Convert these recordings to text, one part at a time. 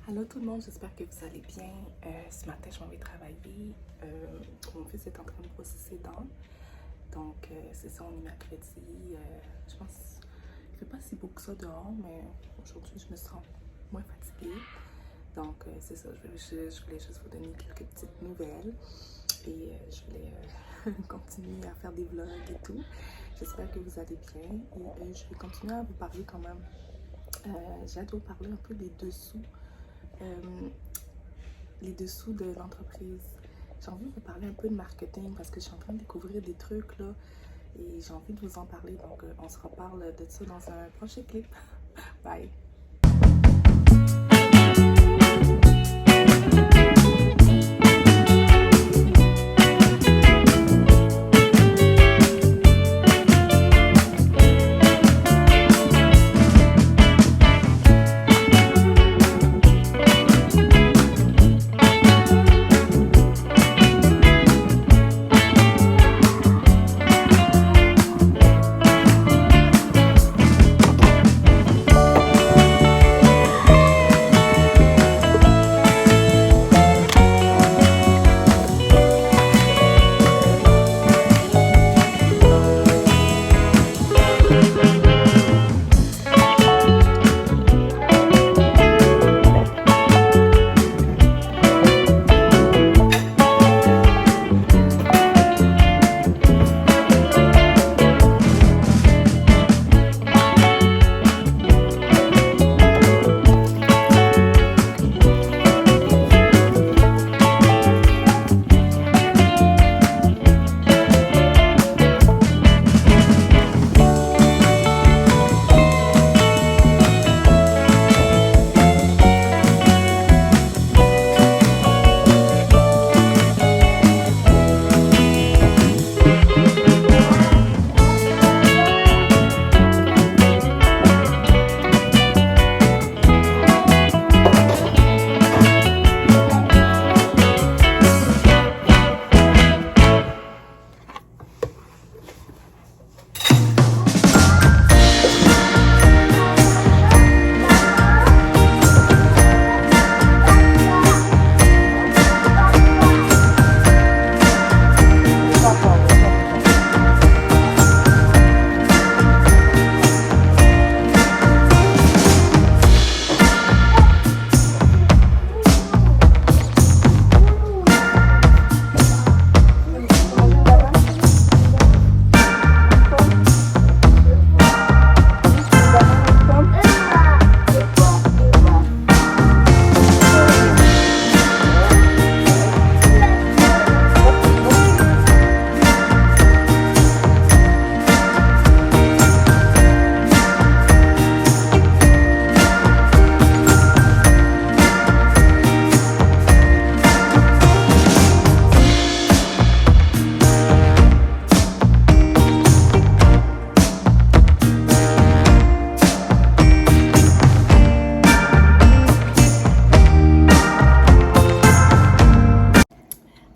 Allô tout le monde, j'espère que vous allez bien. Ce matin, je m'en vais travailler. Mon fils est en train de brosser ses dents. Donc, c'est ça, on est mercredi. Je pense qu'il ne fait pas si beau que ça dehors, mais aujourd'hui, je me sens moins fatiguée. Donc, c'est ça, je voulais juste vous donner quelques petites nouvelles. Et je voulais continuer à faire des vlogs et tout. J'espère que vous allez bien. Et je vais continuer à vous parler quand même. J'ai hâte de vous parler un peu des dessous. Les dessous de l'entreprise. J'ai envie de vous parler un peu de marketing parce que je suis en train de découvrir des trucs là et j'ai envie de vous en parler. Donc, on se reparle de ça dans un prochain clip. Bye!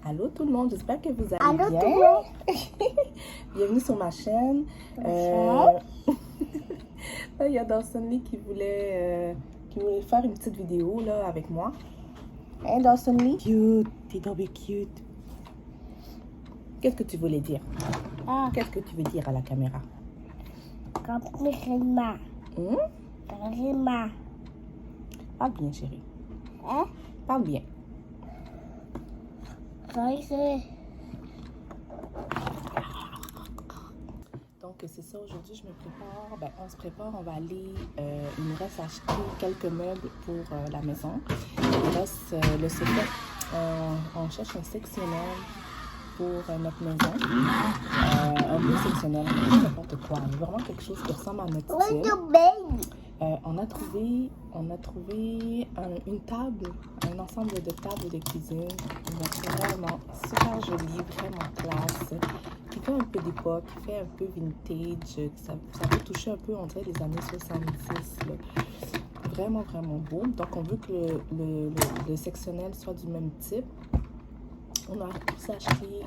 Allô tout le monde, j'espère que vous allez Allô, bien. tout le monde. Bienvenue sur ma chaîne. chaîne. Là, il y a Dawson Lee qui voulait faire une petite vidéo là, avec moi. Hein, Dawson Lee? Cute, t'es donc cute. Qu'est-ce que tu voulais dire? Qu'est-ce que tu veux dire à la caméra? Compliment. Compliment. Parle bien, chérie. Hein? Parle bien. Donc, c'est ça. Aujourd'hui, je me prépare. Ben, on se prépare. On va aller. Il nous reste à acheter quelques meubles pour la maison. Il reste le sofa. On cherche un sectionnel pour notre maison. Un peu sectionnel. N'importe quoi. Vraiment quelque chose qui ressemble à notre style. On a trouvé une table, un ensemble de tables de cuisine. Vraiment super joli, vraiment classe, qui fait un peu d'époque, qui fait un peu vintage, ça peut toucher un peu, on dirait, les années 70. Là. Vraiment, vraiment beau. Donc, on veut que le sectionnel soit du même type. On a aussi acheté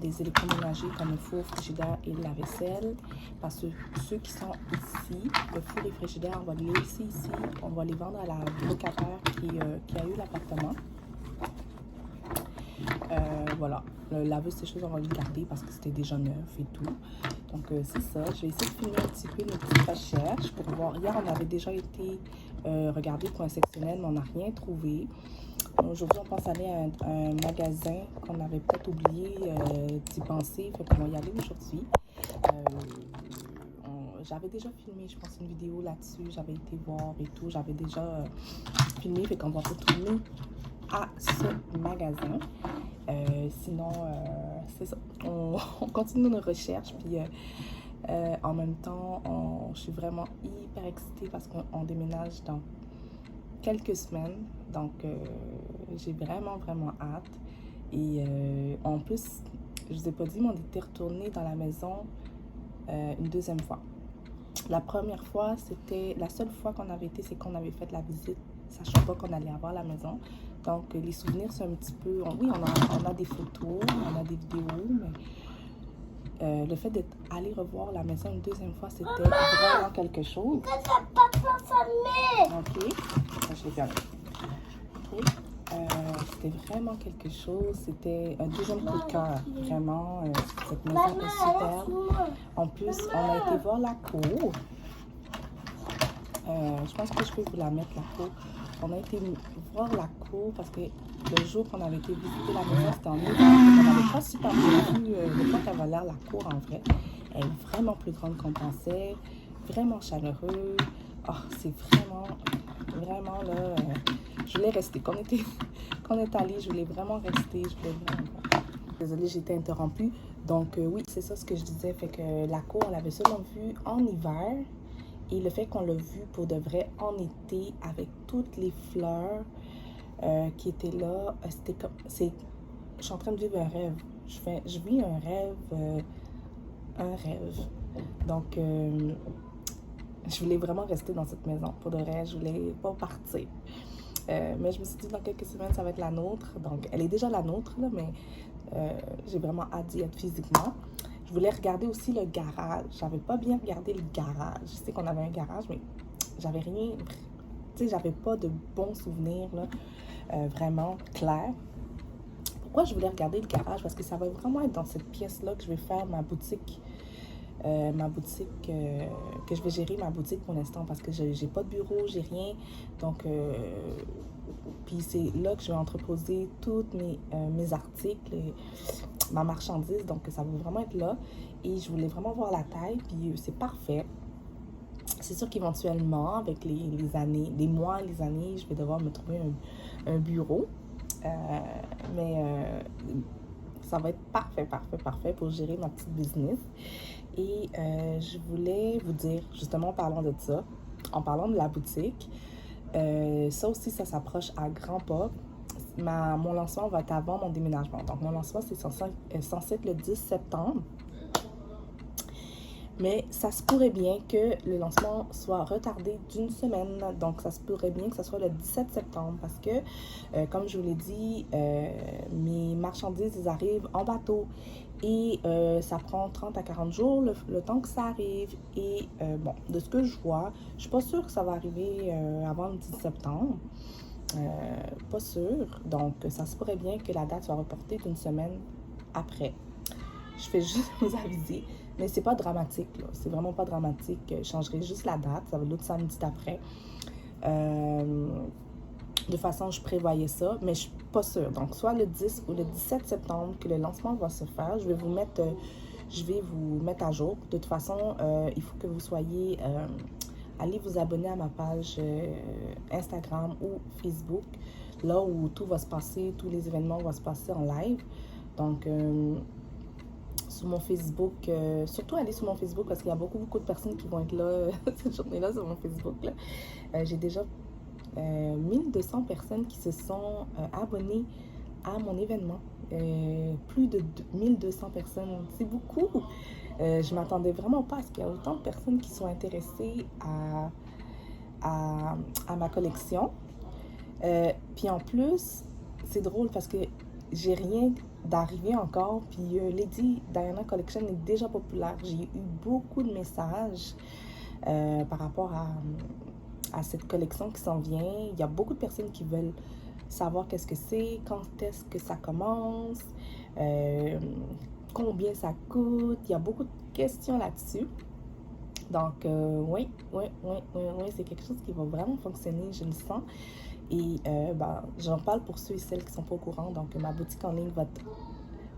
des électroménagers comme le four, frigidaire et la vaisselle. Parce que ceux qui sont ici, le four et le frigidaire, on va les laisser ici. On va les vendre à la locataire qui a eu l'appartement. Voilà, le laveuse sécheuse, on va le garder parce que c'était déjà neuf et tout. Donc, c'est ça. Je vais essayer de filmer un petit peu nos petites recherches pour voir. Hier, on avait déjà été regarder pour un sectionnel, mais on n'a rien trouvé. Aujourd'hui, on pense aller à un magasin qu'on avait peut-être oublié d'y penser. Fait qu'on va y aller aujourd'hui. J'avais déjà filmé, je pense, une vidéo là-dessus. J'avais été voir et tout. J'avais déjà filmé. Fait qu'on va retourner à ce magasin. Sinon, c'est ça. On continue nos recherches. Puis en même temps, je suis vraiment hyper excitée parce qu'on déménage dans quelques semaines. Donc, j'ai vraiment hâte. Et en plus, je vous ai pas dit, mais on était retourné dans la maison une deuxième fois. La première fois, c'était la seule fois qu'on avait été, c'est qu'on avait fait la visite, sachant pas qu'on allait avoir la maison. Donc, les souvenirs sont un petit peu... Oui, on a des photos, on a des vidéos, mais le fait d'être allé revoir la maison une deuxième fois, c'était vraiment quelque chose. Ok, je l'ai fermé. Ok, c'était vraiment quelque chose. C'était un deuxième coup de cœur. Vraiment, cette maison est superbe. En plus, on a été voir la cour. Je pense que je peux vous la mettre, la cour. On a été voir la cour parce que le jour qu'on avait été visiter la maison, c'était en hiver. On n'avait pas super bien vu de quoi qu'elle avait l'air la cour en vrai. Elle est vraiment plus grande qu'on pensait, vraiment chaleureuse. Oh, c'est vraiment là, je voulais rester. Quand on est allé, je voulais vraiment rester. Désolée, j'ai été interrompue. Donc oui, c'est ça ce que je disais. Fait que la cour, on l'avait seulement vue en hiver. Et le fait qu'on l'a vu pour de vrai en été, avec toutes les fleurs qui étaient là, c'était comme... Je suis en train de vivre un rêve. Je vis un rêve. Donc, je voulais vraiment rester dans cette maison. Pour de vrai, je voulais pas partir. Mais je me suis dit, dans quelques semaines, ça va être la nôtre. Donc, elle est déjà la nôtre, là, mais j'ai vraiment hâte d'y être physiquement. Je voulais regarder aussi le garage. J'avais pas bien regardé le garage. Je sais qu'on avait un garage, mais j'avais rien... Tu sais, j'avais pas de bons souvenirs, là, vraiment clairs. Pourquoi je voulais regarder le garage? Parce que ça va vraiment être dans cette pièce-là que je vais faire ma boutique. Que je vais gérer ma boutique pour l'instant parce que j'ai pas de bureau, j'ai rien. Donc, puis c'est là que je vais entreposer tous mes articles, ma marchandise. Donc, ça va vraiment être là. Et je voulais vraiment voir la taille, puis c'est parfait. C'est sûr qu'éventuellement, avec les années, les mois, les années, je vais devoir me trouver un bureau. Mais ça va être parfait pour gérer ma petite business. Et je voulais vous dire, justement, en parlant de ça, en parlant de la boutique, ça aussi, ça s'approche à grands pas. Mon lancement va être avant mon déménagement. Donc, mon lancement, c'est censé être le 10 septembre. Mais ça se pourrait bien que le lancement soit retardé d'une semaine. Donc, ça se pourrait bien que ce soit le 17 septembre parce que, comme je vous l'ai dit, mes marchandises, elles arrivent en bateau. Et ça prend 30 à 40 jours le temps que ça arrive. Et bon, de ce que je vois, je suis pas sûre que ça va arriver avant le 10 septembre. Pas sûre. Donc, ça se pourrait bien que la date soit reportée d'une semaine après. Je fais juste vous aviser. Mais c'est pas dramatique, là. C'est vraiment pas dramatique. Je changerai juste la date. Ça va être l'autre samedi d'après. De toute façon, je prévoyais ça, mais je suis pas sûre. Donc, soit le 10 ou le 17 septembre que le lancement va se faire. Je vais vous mettre à jour. De toute façon, il faut que vous soyez... allez vous abonner à ma page Instagram ou Facebook, là où tout va se passer, tous les événements vont se passer en live. Donc, sur mon Facebook, surtout allez sur mon Facebook parce qu'il y a beaucoup de personnes qui vont être là cette journée-là sur mon Facebook. J'ai déjà 1200 personnes qui se sont abonnées à mon événement. Plus de 1200 personnes, c'est beaucoup. Je m'attendais vraiment pas à ce qu'il y ait autant de personnes qui sont intéressées à ma collection. Puis en plus, c'est drôle parce que j'ai rien d'arrivé encore. Puis Lady Diana Collection est déjà populaire. J'ai eu beaucoup de messages par rapport à cette collection qui s'en vient. Il y a beaucoup de personnes qui veulent savoir qu'est-ce que c'est, quand est-ce que ça commence, combien ça coûte. Il y a beaucoup de questions là-dessus. Donc, oui, c'est quelque chose qui va vraiment fonctionner, je le sens. Et j'en parle pour ceux et celles qui ne sont pas au courant. Donc, ma boutique en ligne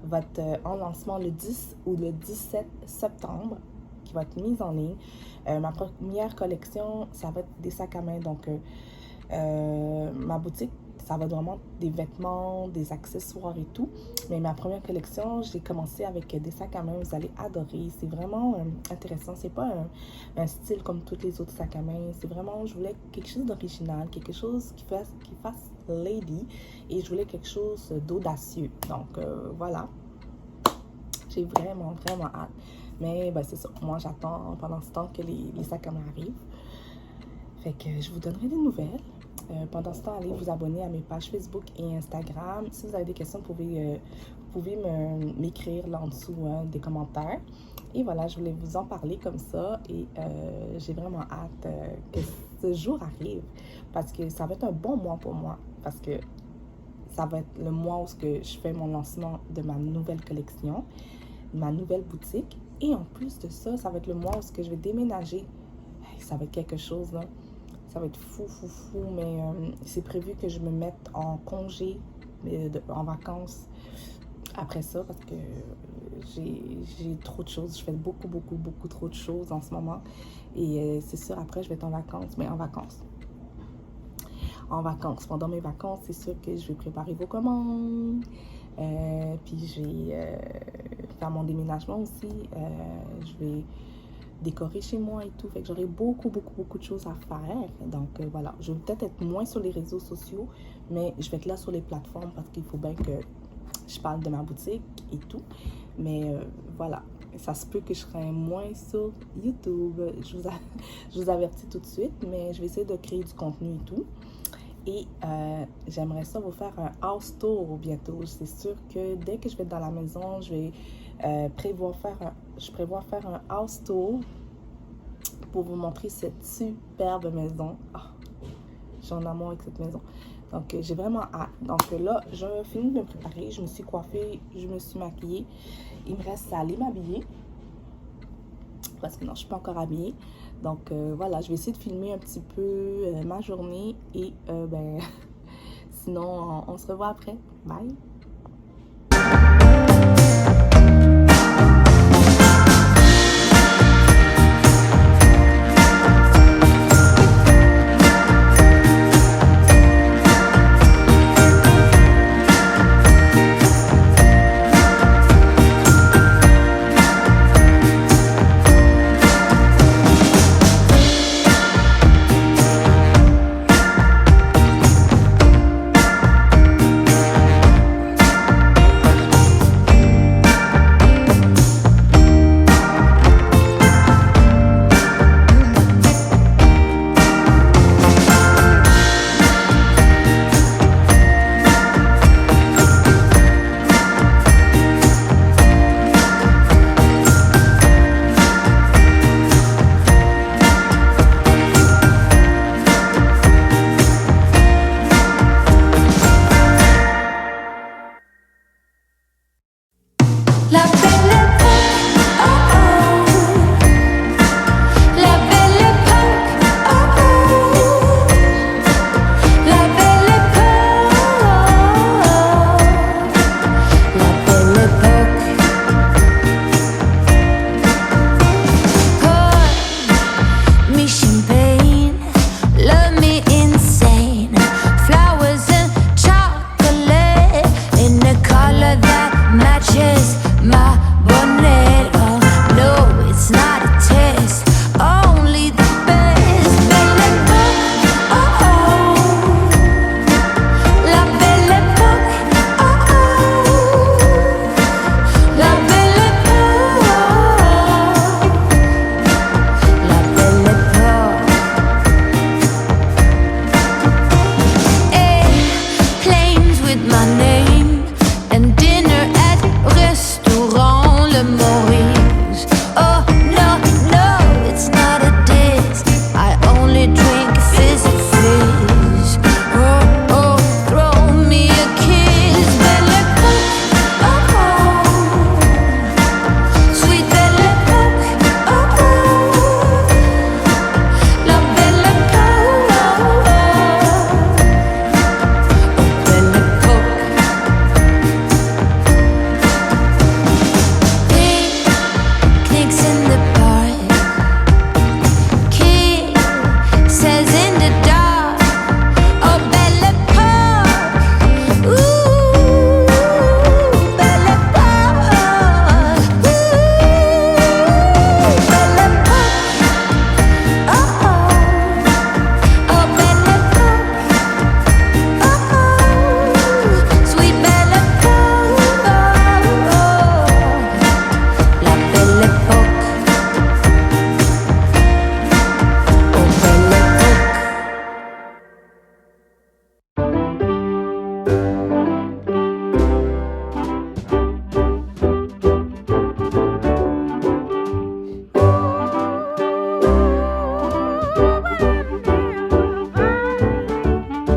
va être en lancement le 10 ou le 17 septembre, qui va être mise en ligne. Ma première collection, ça va être des sacs à main. Donc, ma boutique, ça va être vraiment des vêtements, des accessoires et tout. Mais ma première collection, j'ai commencé avec des sacs à main. Vous allez adorer. C'est vraiment intéressant. C'est pas un style comme tous les autres sacs à main. C'est vraiment, je voulais quelque chose d'original, quelque chose qui fasse lady. Et je voulais quelque chose d'audacieux. Donc, voilà. J'ai vraiment, vraiment hâte. Mais c'est ça. Moi, j'attends pendant ce temps que les sacs à main arrivent. Fait que je vous donnerai des nouvelles. Pendant ce temps, allez vous abonner à mes pages Facebook et Instagram. Si vous avez des questions, vous pouvez m'écrire là en dessous des commentaires. Et voilà, je voulais vous en parler comme ça. Et j'ai vraiment hâte que ce jour arrive. Parce que ça va être un bon mois pour moi. Parce que ça va être le mois où je fais mon lancement de ma nouvelle collection, ma nouvelle boutique. Et en plus de ça, ça va être le mois où je vais déménager. Ça va être quelque chose, là. Ça va être fou, mais c'est prévu que je me mette en congé, en vacances après ça, parce que j'ai trop de choses. Je fais beaucoup trop de choses en ce moment. Et c'est sûr, après, je vais être en vacances, mais en vacances. Pendant mes vacances, c'est sûr que je vais préparer vos commandes. Puis je vais faire mon déménagement aussi. Je vais décorer chez moi et tout. Fait que j'aurai beaucoup de choses à faire. Donc, voilà. Je vais peut-être être moins sur les réseaux sociaux, mais je vais être là sur les plateformes parce qu'il faut bien que je parle de ma boutique et tout. Mais voilà. Ça se peut que je serai moins sur YouTube. Je vous avertis tout de suite, mais je vais essayer de créer du contenu et tout. Et j'aimerais ça vous faire un house tour bientôt. C'est sûr que dès que je vais être dans la maison, je prévois faire un house tour pour vous montrer cette superbe maison. Oh, j'ai un amour avec cette maison. Donc, j'ai vraiment hâte. Donc là, je finis de me préparer. Je me suis coiffée, je me suis maquillée. Il me reste à aller m'habiller. Parce que non, je ne suis pas encore habillée. Donc, voilà, je vais essayer de filmer un petit peu ma journée. Et sinon, on se revoit après. Bye!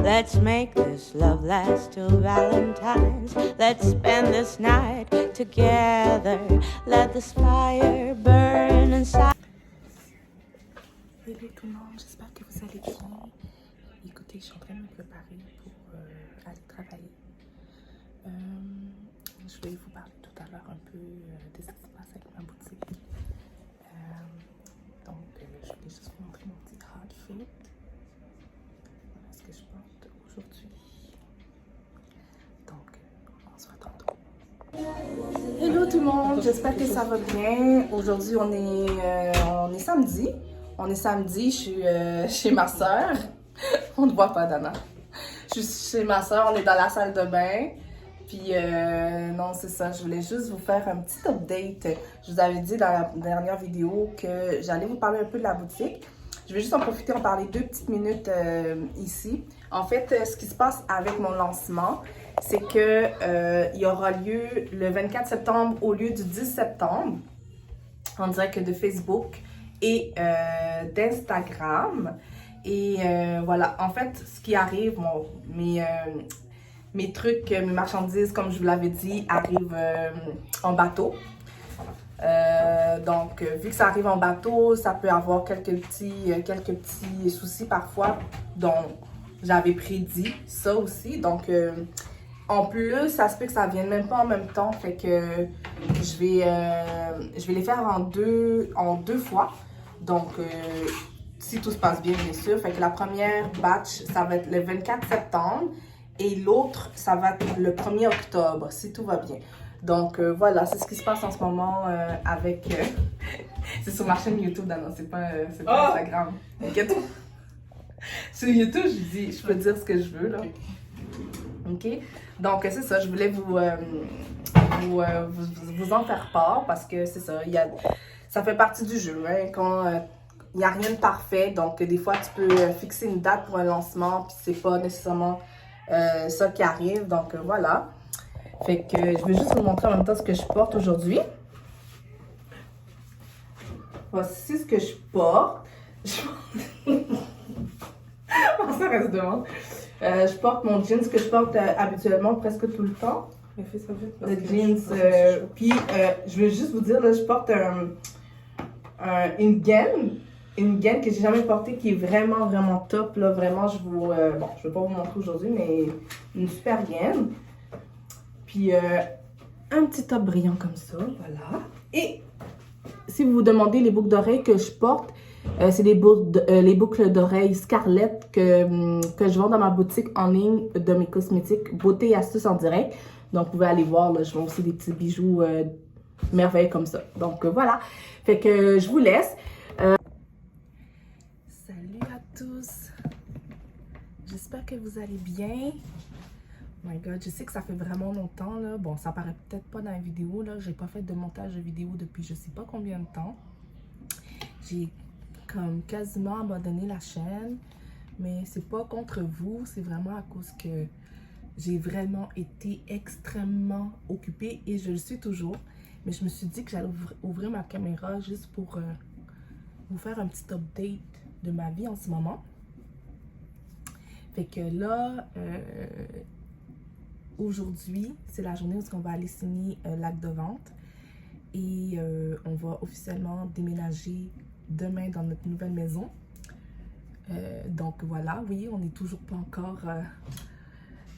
Let's make this love last till Valentine's. Let's spend this night together. Let this fire burn inside. Hello tout le monde, j'espère que vous allez bien. Écoutez, je suis en train de me préparer pour aller travailler. Je vais vous parler tout à l'heure un peu de ce qui se passe avec ma boutique. Je voulais juste vous montrer mon petit outfit. Voilà ce que je porte aujourd'hui. Donc, on se voit tantôt. Hello tout le monde, j'espère que ça va bien. Aujourd'hui, on est samedi. On est samedi, je suis chez ma soeur. On ne voit pas, Dana. Je suis chez ma soeur, on est dans la salle de bain. Puis, non, c'est ça, je voulais juste vous faire un petit update. Je vous avais dit dans la dernière vidéo que j'allais vous parler un peu de la boutique. Je vais juste en profiter, en parler 2 petites minutes ici. En fait, ce qui se passe avec mon lancement, c'est que il y aura lieu le 24 septembre au lieu du 10 septembre, en direct de Facebook et d'Instagram. Et voilà, en fait, ce qui arrive, mes trucs, mes marchandises, comme je vous l'avais dit, arrivent en bateau. Donc, vu que ça arrive en bateau, ça peut avoir quelques petits soucis parfois. Donc, j'avais prédit ça aussi. Donc, en plus, ça se peut que ça vienne même pas en même temps. Fait que je vais les faire en deux fois. Donc, si tout se passe bien sûr. Fait que la première batch, ça va être le 24 septembre. Et l'autre, ça va être le 1er octobre, si tout va bien. Donc, voilà, c'est ce qui se passe en ce moment avec... c'est sur ma chaîne YouTube, non, c'est pas Instagram. T'inquiète. Sur YouTube, je peux dire ce que je veux, là. OK? Donc, c'est ça, je voulais vous en faire part parce que c'est ça, ça fait partie du jeu, hein, quand... il n'y a rien de parfait, donc des fois, tu peux fixer une date pour un lancement, puis c'est pas nécessairement... ça qui arrive, donc voilà. Fait que je vais juste vous montrer en même temps ce que je porte aujourd'hui. Voici ce que je porte. Ça reste devant. Je porte mon jeans que je porte habituellement presque tout le temps. Le jeans. Puis je vais juste vous dire, là, je porte une gaine que j'ai jamais portée qui est vraiment vraiment top là, vraiment je vais pas vous montrer aujourd'hui mais une super gaine, puis un petit top brillant comme ça, voilà. Et si vous vous demandez les boucles d'oreilles que je porte, c'est les boucles d'oreilles Scarlett que je vends dans ma boutique en ligne de mes cosmétiques Beauté et Astuces en direct. Donc vous pouvez aller voir là, je vends aussi des petits bijoux merveilleux comme ça. Donc voilà, fait que je vous laisse. Salut à tous, j'espère que vous allez bien. Oh my god, je sais que ça fait vraiment longtemps là. Bon, ça paraît peut-être pas dans la vidéo là, j'ai pas fait de montage de vidéo depuis je sais pas combien de temps. J'ai comme quasiment abandonné la chaîne, mais c'est pas contre vous, c'est vraiment à cause que j'ai vraiment été extrêmement occupée et je le suis toujours. Mais je me suis dit que j'allais ouvrir ma caméra juste pour vous faire un petit update de ma vie en ce moment. Fait que là, aujourd'hui, c'est la journée où on va aller signer l'acte de vente. Et on va officiellement déménager demain dans notre nouvelle maison. Donc voilà, oui, on n'est toujours pas encore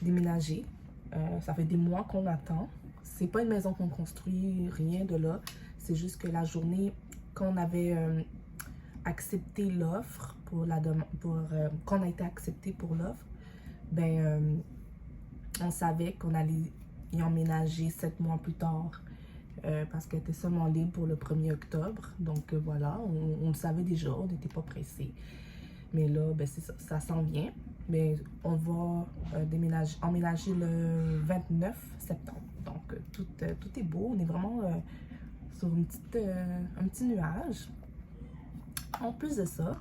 déménagé. Ça fait des mois qu'on attend. C'est pas une maison qu'on construit, rien de là. C'est juste que la journée qu'on avait accepté l'offre qu'on a été accepté pour l'offre, ben on savait qu'on allait y emménager 7 mois plus tard parce qu'elle était seulement libre pour le 1er octobre. Donc voilà, on le savait déjà, on n'était pas pressés. Mais là, ben c'est ça, ça s'en vient. Mais on va emménager le 29 septembre. Donc tout est beau, on est vraiment sur un petit nuage. En plus de ça,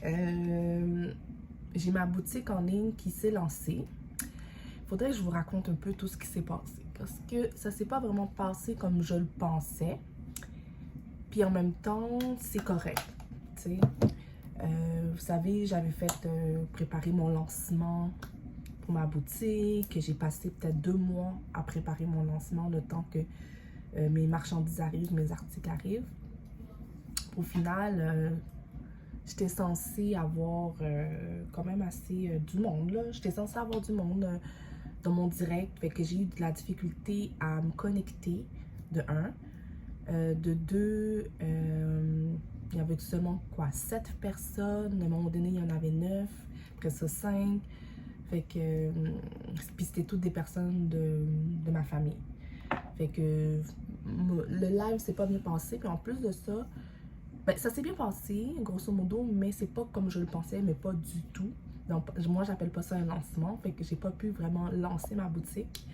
j'ai ma boutique en ligne qui s'est lancée. Il faudrait que je vous raconte un peu tout ce qui s'est passé. Parce que ça s'est pas vraiment passé comme je le pensais. Puis en même temps, c'est correct. Tu sais. Vous savez, j'avais fait préparer mon lancement pour ma boutique, que j'ai passé peut-être 2 mois à préparer mon lancement, le temps que mes marchandises arrivent, mes articles arrivent. Au final, j'étais censée avoir quand même assez du monde, là. J'étais censée avoir du monde dans mon direct, fait que j'ai eu de la difficulté à me connecter, de 1. De 2, il y avait seulement, 7 personnes. À un moment donné, il y en avait 9, après ça 5. Fait que, puis c'était toutes des personnes de ma famille. Fait que le live s'est pas bien passé. Puis en plus de ça, ben, ça s'est bien passé, grosso modo, mais c'est pas comme je le pensais, mais pas du tout. Donc, moi, j'appelle pas ça un lancement. Fait que j'ai pas pu vraiment lancer ma boutique.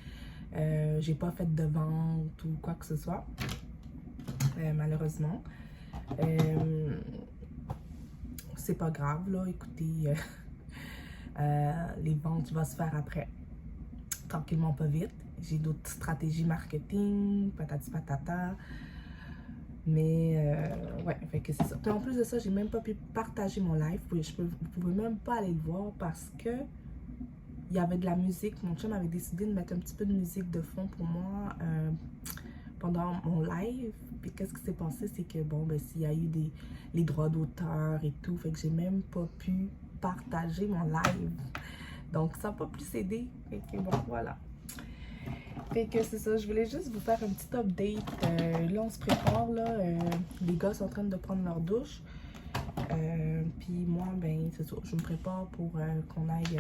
J'ai pas fait de vente ou quoi que ce soit, malheureusement. C'est pas grave, là. Écoutez, les ventes vont se faire après. Tranquillement, pas vite. J'ai d'autres stratégies marketing, patati patata. Mais, ouais, fait que c'est ça. Puis en plus de ça, j'ai même pas pu partager mon live. Vous pouvez même pas aller le voir parce que il y avait de la musique. Mon chum avait décidé de mettre un petit peu de musique de fond pour moi pendant mon live. Puis qu'est-ce qui s'est passé, c'est que bon, ben s'il y a eu les droits d'auteur et tout, fait que j'ai même pas pu partager mon live. Donc ça n'a pas pu s'aider. Fait que bon, voilà. Fait que c'est ça, je voulais juste vous faire un petit update. Là, on se prépare, là. Les gars sont en train de prendre leur douche. Puis moi, ben, c'est ça, je me prépare pour qu'on aille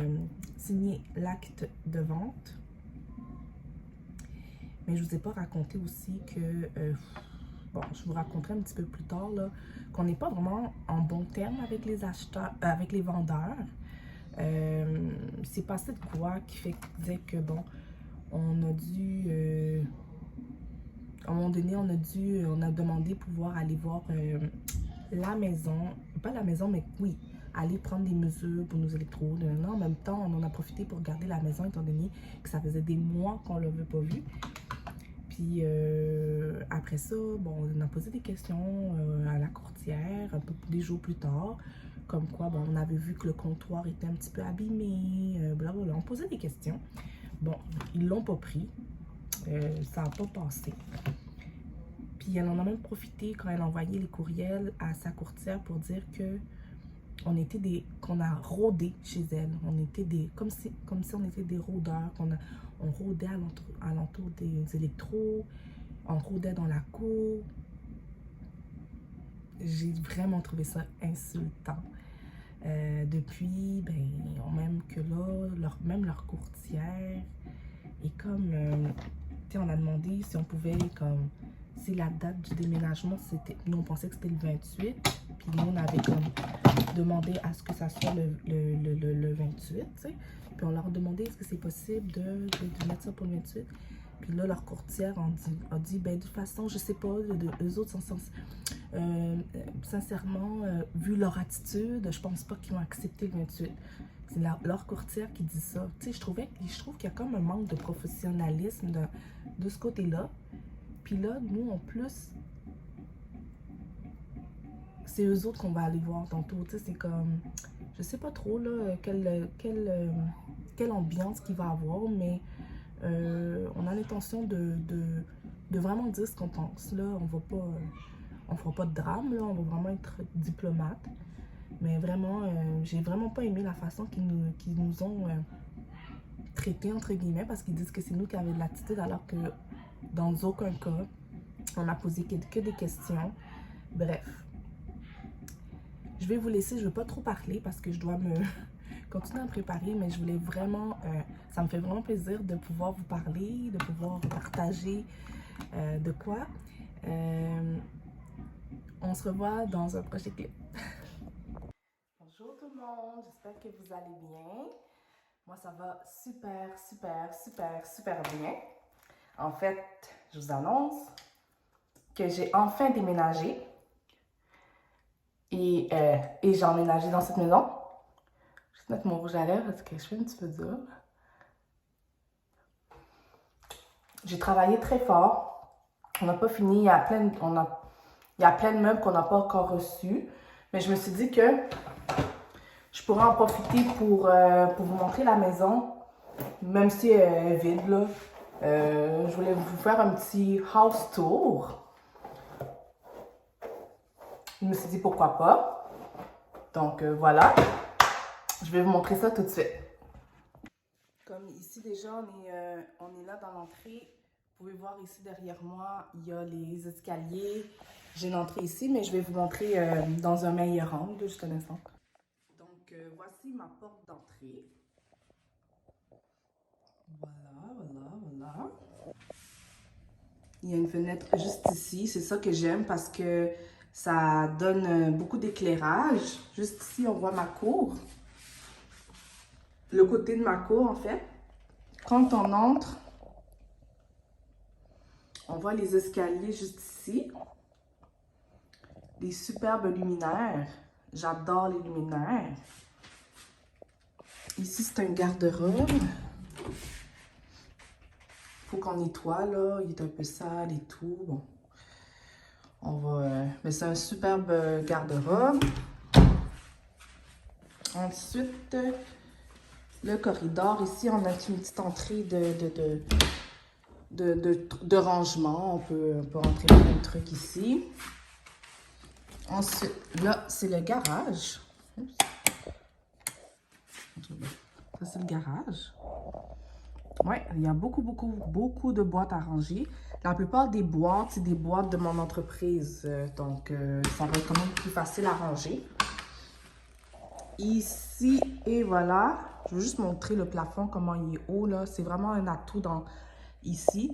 signer l'acte de vente. Mais je vous ai pas raconté aussi que, bon, je vous raconterai un petit peu plus tard, là, qu'on n'est pas vraiment en bon terme avec les acheteurs, avec les vendeurs. C'est passé de quoi qui disait que, bon, on a dû, à un moment donné, on a demandé pouvoir aller voir la maison, pas la maison, mais oui, aller prendre des mesures pour nos électrodes. En même temps, on en a profité pour regarder la maison, étant donné que ça faisait des mois qu'on ne l'avait pas vue. Puis après ça, bon, on a posé des questions à la courtière, un peu des jours plus tard, comme quoi, bon, on avait vu que le comptoir était un petit peu abîmé, blablabla. On posait des questions. Bon, ils l'ont pas pris, ça n'a pas passé. Puis elle en a même profité quand elle a envoyé les courriels à sa courtière pour dire que qu'on a rôdé chez elle. On était comme si on était des rôdeurs, on rôdait alentour des électros, on rôdait dans la cour. J'ai vraiment trouvé ça insultant. Depuis, ben, même que là, même leur courtière, et comme, tu sais, on a demandé si on pouvait, comme, si la date du déménagement, nous on pensait que c'était le 28, puis nous on avait comme demandé à ce que ça soit le 28, tu sais. Puis on leur a demandé est-ce que c'est possible de mettre ça pour le 28. Puis là, leur courtière a dit ben de toute façon, je sais pas, eux autres sont sincèrement, vu leur attitude, je pense pas qu'ils vont accepter le 28. C'est leur courtière qui dit ça. Tu sais, je trouve qu'il y a comme un manque de professionnalisme de ce côté-là. Puis là, nous, en plus, c'est eux autres qu'on va aller voir tantôt. Tu sais, c'est comme, je sais pas trop, là, quelle ambiance qu'il va avoir, mais on a l'intention de vraiment dire ce qu'on pense. Là, on fera pas de drame, là, on va vraiment être diplomate. Mais vraiment, j'ai vraiment pas aimé la façon qu'ils nous ont traités, entre guillemets, parce qu'ils disent que c'est nous qui avons de l'attitude, alors que dans aucun cas, on a posé que des questions. Bref. Je vais vous laisser, je ne vais pas trop parler parce que je dois me continuer à me préparer, mais je voulais vraiment, ça me fait vraiment plaisir de pouvoir vous parler, de pouvoir partager de quoi. On se revoit dans un prochain clip. Bonjour tout le monde, j'espère que vous allez bien. Moi, ça va super bien. En fait, je vous annonce que j'ai enfin déménagé et j'ai emménagé dans cette maison. Je vais mettre mon rouge à lèvres parce que je fais un petit peu dur. J'ai travaillé très fort. On n'a pas fini. Il y a plein de meubles qu'on n'a pas encore reçus. Mais je me suis dit que je pourrais en profiter pour vous montrer la maison même si elle est vide, là. Je voulais vous faire un petit house tour. Je me suis dit pourquoi pas. Donc voilà. Je vais vous montrer ça tout de suite. Comme ici déjà, on est là dans l'entrée. Vous pouvez voir ici derrière moi, il y a les escaliers. J'ai l'entrée ici, mais je vais vous montrer dans un meilleur angle jusqu'à l'instant. Donc voici ma porte d'entrée. Voilà. Il y a une fenêtre juste ici. C'est ça que j'aime parce que ça donne beaucoup d'éclairage. Juste ici, on voit ma cour. Le côté de ma cour, en fait. Quand on entre, on voit les escaliers juste ici. Des superbes luminaires. J'adore les luminaires. Ici, c'est un garde-robe. Faut qu'on nettoie, là. Il est un peu sale et tout. Bon. On va... mais c'est un superbe garde-robe. Ensuite, le corridor. Ici, on a une petite entrée de rangement. On peut rentrer plein de trucs ici. Ensuite, là, c'est le garage. Ça, c'est le garage. Ouais, il y a beaucoup de boîtes à ranger. La plupart des boîtes, c'est des boîtes de mon entreprise. Donc, ça va être quand même plus facile à ranger. Ici, et voilà. Je veux juste montrer le plafond, comment il est haut, là. C'est vraiment un atout ici.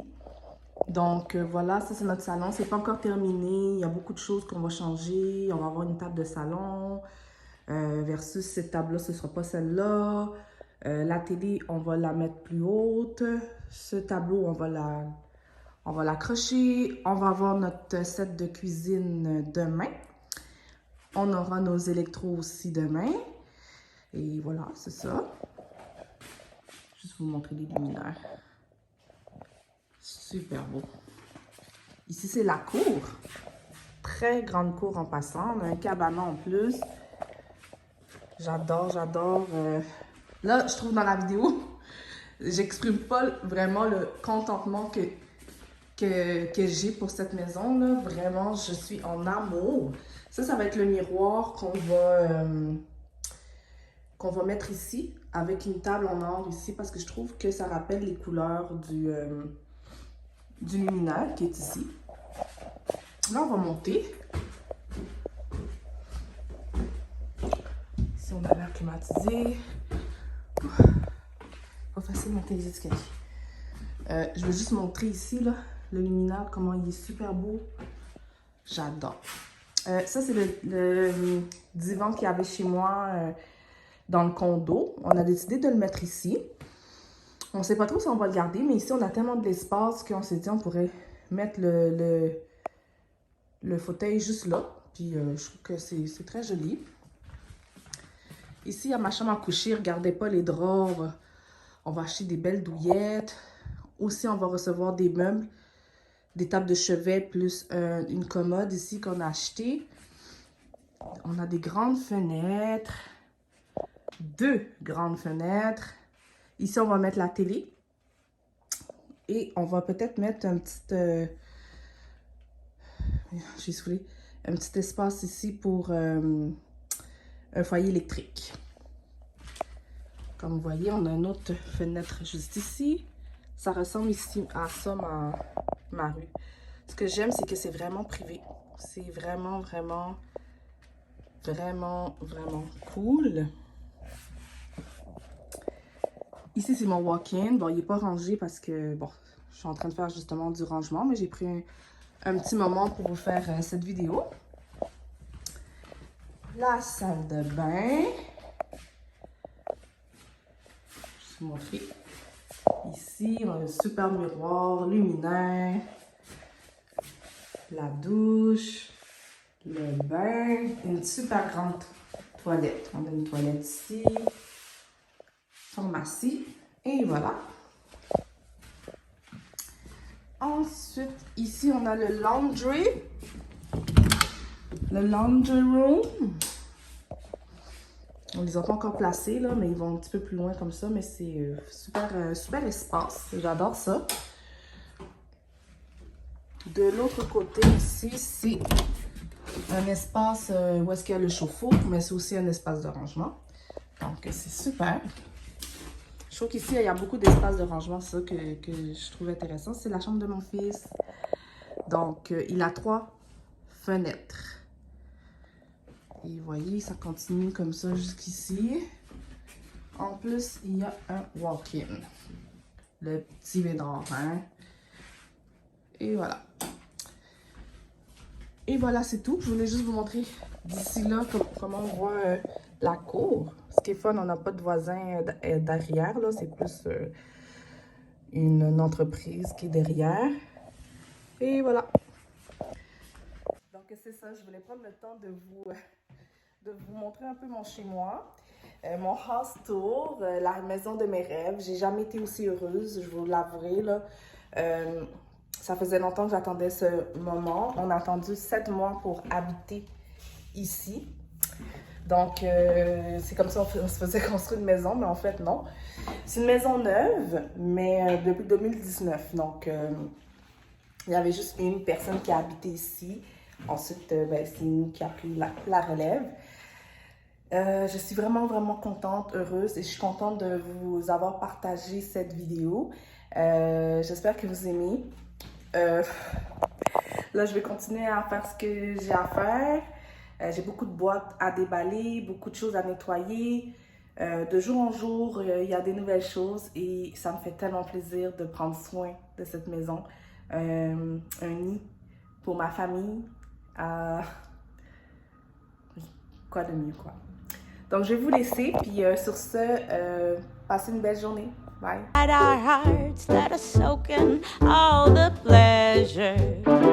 Donc, voilà, ça, c'est notre salon. C'est pas encore terminé. Il y a beaucoup de choses qu'on va changer. On va avoir une table de salon. Versus cette table-là, ce sera pas celle-là. La télé, on va la mettre plus haute. Ce tableau, on va l'accrocher. On va avoir notre set de cuisine demain. On aura nos électros aussi demain. Et voilà, c'est ça. Juste vous montrer les luminaires. Super beau. Ici, c'est la cour. Très grande cour en passant. On a un cabanon en plus. J'adore. Là, je trouve dans la vidéo, j'exprime pas vraiment le contentement que j'ai pour cette maison, là. Vraiment, je suis en amour. Ça va être le miroir qu'on va mettre ici, avec une table en or ici, parce que je trouve que ça rappelle les couleurs du luminaire qui est ici. Là, on va monter. Ici, on a l'air climatisé. Pas facile de monter les escaliers. Je vais juste montrer ici, là, le luminaire, comment il est super beau. J'adore. Ça, c'est le divan qu'il y avait chez moi dans le condo. On a décidé de le mettre ici. On ne sait pas trop si on va le garder, mais ici, on a tellement de l'espace qu'on s'est dit qu'on pourrait mettre le fauteuil juste là. Puis, je trouve que c'est très joli. Ici, il y a ma chambre à coucher. Regardez pas les draps. On va acheter des belles douillettes. Aussi, on va recevoir des meubles, des tables de chevet, plus une commode ici qu'on a acheté. On a des grandes fenêtres. 2 grandes fenêtres. Ici, on va mettre la télé. Et on va peut-être mettre un petit... j'ai soufflé. Un petit espace ici pour un foyer électrique. Comme vous voyez, on a une autre fenêtre juste ici. Ça ressemble ici à ça, ma rue. Ce que j'aime, c'est que c'est vraiment privé. C'est vraiment cool. Ici, c'est mon walk-in. Bon, il n'est pas rangé parce que, bon, je suis en train de faire justement du rangement, mais j'ai pris un petit moment pour vous faire cette vidéo. La salle de bain. Je vais vous montrer. Ici, on a un super miroir luminaire. La douche. Le bain. Une super grande toilette. On a une toilette ici. Pharmacie. Et voilà. Ensuite, ici, on a le laundry. Le laundry room. On les a pas encore placés, là, mais ils vont un petit peu plus loin comme ça. Mais c'est super espace. J'adore ça. De l'autre côté, ici, c'est un espace où est-ce qu'il y a le chauffe-eau, mais c'est aussi un espace de rangement. Donc, c'est super. Je trouve qu'ici, il y a beaucoup d'espace de rangement, ça que je trouve intéressant. C'est la chambre de mon fils. Donc, il a 3 fenêtres. Et vous voyez, ça continue comme ça jusqu'ici. En plus, il y a un walk-in. Le petit bédard, hein. Et voilà. Et voilà, c'est tout. Je voulais juste vous montrer d'ici là comment on voit la cour. Ce qui est fun, on n'a pas de voisin derrière, là. C'est plus une entreprise qui est derrière. Et voilà. Donc, c'est ça. Je voulais prendre le temps de vous montrer un peu mon chez-moi. Mon house tour, la maison de mes rêves. J'ai jamais été aussi heureuse, je vous l'avouerai, là. Ça faisait longtemps que j'attendais ce moment. On a attendu 7 mois pour habiter ici. Donc, c'est comme ça on se faisait construire une maison, mais en fait, non. C'est une maison neuve, mais depuis 2019. Donc, il y avait juste une personne qui a habité ici. Ensuite, c'est nous qui a pris la relève. Je suis vraiment contente, heureuse, et je suis contente de vous avoir partagé cette vidéo. J'espère que vous aimez. Là, je vais continuer à faire ce que j'ai à faire. J'ai beaucoup de boîtes à déballer, beaucoup de choses à nettoyer. De jour en jour, il y a des nouvelles choses et ça me fait tellement plaisir de prendre soin de cette maison. Un nid pour ma famille. Oui, quoi de mieux, quoi. Donc, je vais vous laisser, puis sur ce, passez une belle journée. Bye. Our hearts, let us soak in all the pleasure.